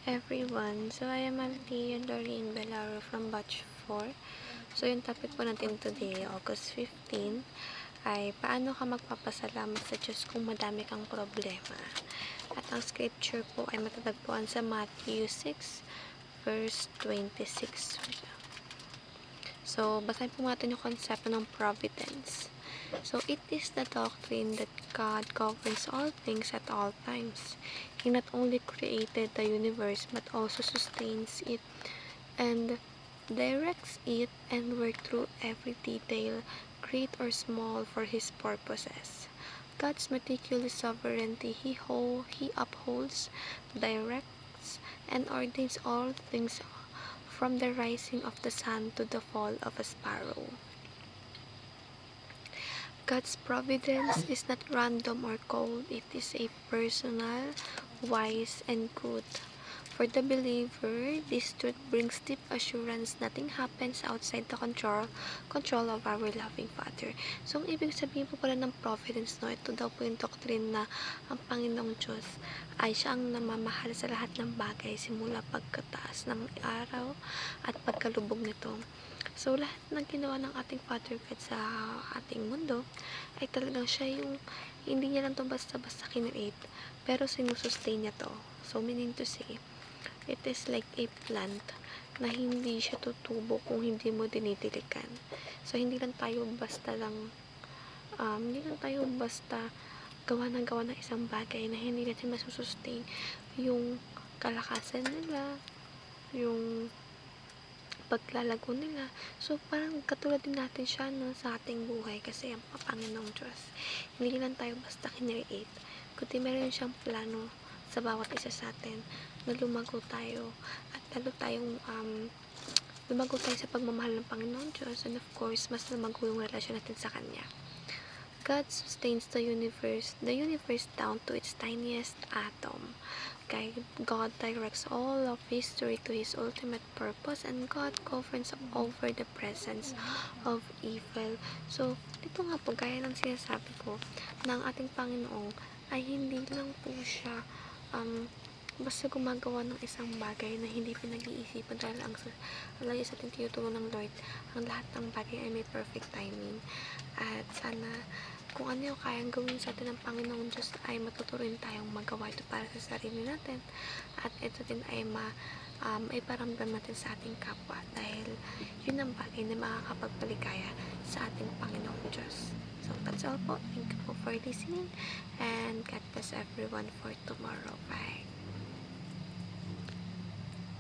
everyone. So, I am Althea Doreen Belaro from Batch 4. So, yung topic po natin today, August 15, ay paano ka magpapasalamat sa Diyos kung madami kang problema. At ang scripture po ay matatagpuan sa Matthew 6, verse 26. So, basahin po natin yung konsepto ng providence. So, it is the doctrine that God governs all things at all times. He not only created the universe but also sustains it and directs it and works through every detail, great or small, for His purposes. God's meticulous sovereignty, He upholds, directs, and ordains all things from the rising of the sun to the fall of a sparrow. God's providence is not random or cold. It is a personal, wise, and good. For the believer, this truth brings deep assurance nothing happens outside the control of our loving Father. So, ang ibig sabihin po pala ng providence, no, ito daw po yung doctrine na ang Panginoong Diyos ay siya ang namamahal sa lahat ng bagay simula pagkataas ng araw at pagkalubog nito. So, lahat ng ginawa ng ating Father God sa ating mundo ay talagang siya yung hindi niya lang to basta-basta kinreate, pero sinusustain niya to. So, meaning to say, it is like a plant na hindi siya tutubo kung hindi mo dinidiligan. So, hindi lang tayo basta gawa ng isang bagay na hindi natin masusustain yung kalakasan nila, yung paglalago nila. So, parang katulad din natin siya, no, sa ating buhay kasi ang Panginoong Diyos. Hindi lang tayo basta kinreate, kundi meron siyang plano sa bawat isa sa atin na lumago tayo at lumago tayo sa pagmamahal ng Panginoong Diyos, and of course, mas lumago yung relasyon natin sa Kanya. God sustains the universe down to its tiniest atom. God directs all of history to His ultimate purpose, and God governs over the presence of evil. So, dito nga po, gaya ng sinasabi ko, na ang ating Panginoong ay hindi lang po siya basta gumagawa ng isang bagay na hindi pinag-iisipan, dahil lagi sa ating tinuturo ng Lord, ang lahat ng bagay ay may perfect timing. At sana kung ano yung kayang gawin sa atin ng Panginoong Diyos ay matuturin tayong magawa ito para sa sarili natin, at ito din ay paramdam natin sa ating kapwa, dahil yun ang bagay na makakapagpaligaya sa ating Panginoong Diyos. So, that's all po. Thank you po for listening, and God bless everyone for tomorrow. Bye!